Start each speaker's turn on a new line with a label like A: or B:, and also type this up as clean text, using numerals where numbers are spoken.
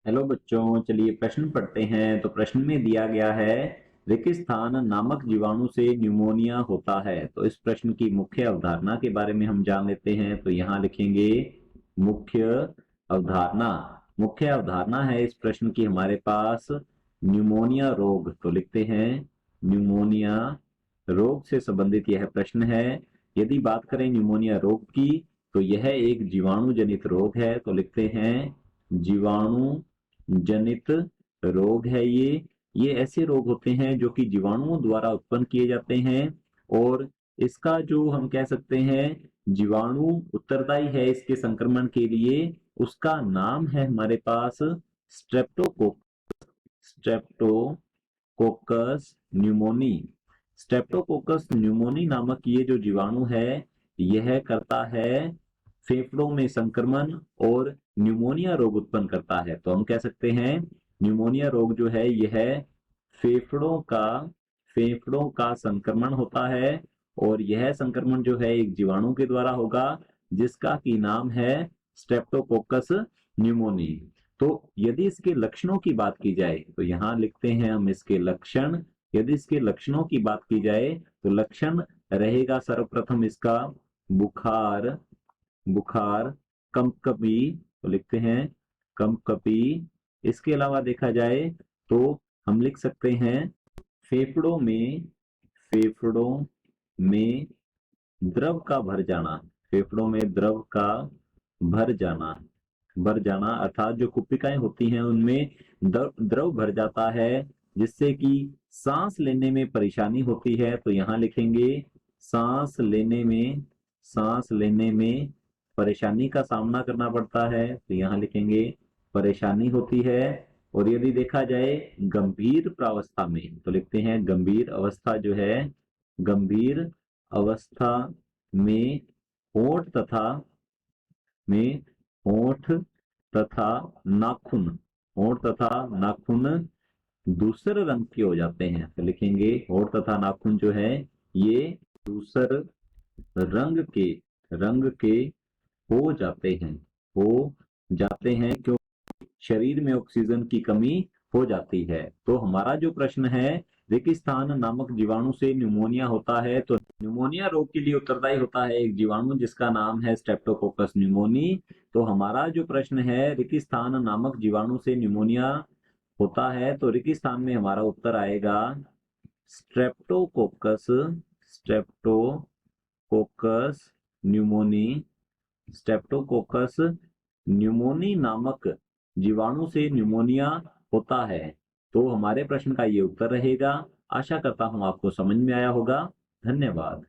A: Hello बच्चों, चलिए प्रश्न पढ़ते हैं। तो प्रश्न में दिया गया है, रेगिस्तान नामक जीवाणु से न्यूमोनिया होता है। तो इस प्रश्न की मुख्य अवधारणा के बारे में हम जान लेते हैं। तो यहाँ लिखेंगे मुख्य अवधारणा। मुख्य अवधारणा है इस प्रश्न की हमारे पास न्यूमोनिया रोग। तो लिखते हैं न्यूमोनिया रोग से संबंधित यह प्रश्न है। यदि बात करें न्यूमोनिया रोग की, तो यह एक जीवाणु जनित रोग है। तो लिखते हैं जीवाणु जनित रोग है ये ऐसे रोग होते हैं जो कि जीवाणुओं द्वारा उत्पन्न किए जाते हैं। और इसका जो हम कह सकते हैं जीवाणु उत्तरदायी है इसके संक्रमण के लिए, उसका नाम है हमारे पास स्ट्रेप्टोकोकस न्यूमोनी। स्ट्रेप्टोकोकस न्यूमोनी नामक ये जो जीवाणु है, यह करता है फेफड़ों में संक्रमण और न्यूमोनिया रोग उत्पन्न करता है। तो हम कह सकते हैं न्यूमोनिया रोग जो है यह फेफड़ों का फेफड़ों का संक्रमण होता है। और यह संक्रमण जो है एक जीवाणु के द्वारा होगा जिसका की नाम है स्ट्रेप्टोकोकस न्यूमोनी। तो यदि इसके लक्षणों की बात की जाए, तो यहाँ लिखते हैं हम इसके लक्षण। यदि इसके लक्षणों की बात की जाए, तो लक्षण रहेगा सर्वप्रथम इसका बुखार। बुखार, कंपकपी। तो लिखते हैं कंपकपी। इसके अलावा देखा जाए तो हम लिख सकते हैं फेफड़ों में फेफड़ों में द्रव का भर जाना। फेफड़ों में द्रव का भर जाना भर जाना अर्थात जो कुपिकाएं होती हैं उनमें द्रव भर जाता है, जिससे कि सांस लेने में परेशानी होती है। तो यहाँ लिखेंगे सांस लेने में परेशानी का सामना करना पड़ता है। तो यहाँ लिखेंगे परेशानी होती है। और यदि देखा जाए गंभीर प्रावस्था में, तो लिखते हैं गंभीर अवस्था जो है, गंभीर अवस्था में होंठ तथा में होंठ तथा नाखून होंठ तथा नाखून दूसरे रंग के हो जाते हैं। तो लिखेंगे होंठ तथा नाखून जो है ये दूसर रंग के हो जाते हैं हो जाते हैं क्यों शरीर में ऑक्सीजन की कमी हो जाती है। तो हमारा जो प्रश्न है, रेगिस्तान नामक जीवाणु से न्यूमोनिया होता है। तो न्यूमोनिया रोग के लिए उत्तरदायी होता है एक जीवाणु जिसका नाम है स्ट्रेप्टोकोकस न्यूमोनी। तो हमारा जो प्रश्न है, रेगिस्तान नामक जीवाणु से न्यूमोनिया होता है, तो रेगिस्तान में हमारा उत्तर आएगा Streptococcus Streptococcus pneumoniae. Streptococcus pneumoniae नामक जीवाणु से न्यूमोनिया होता है। तो हमारे प्रश्न का ये उत्तर रहेगा। आशा करता हूं आपको समझ में आया होगा। धन्यवाद।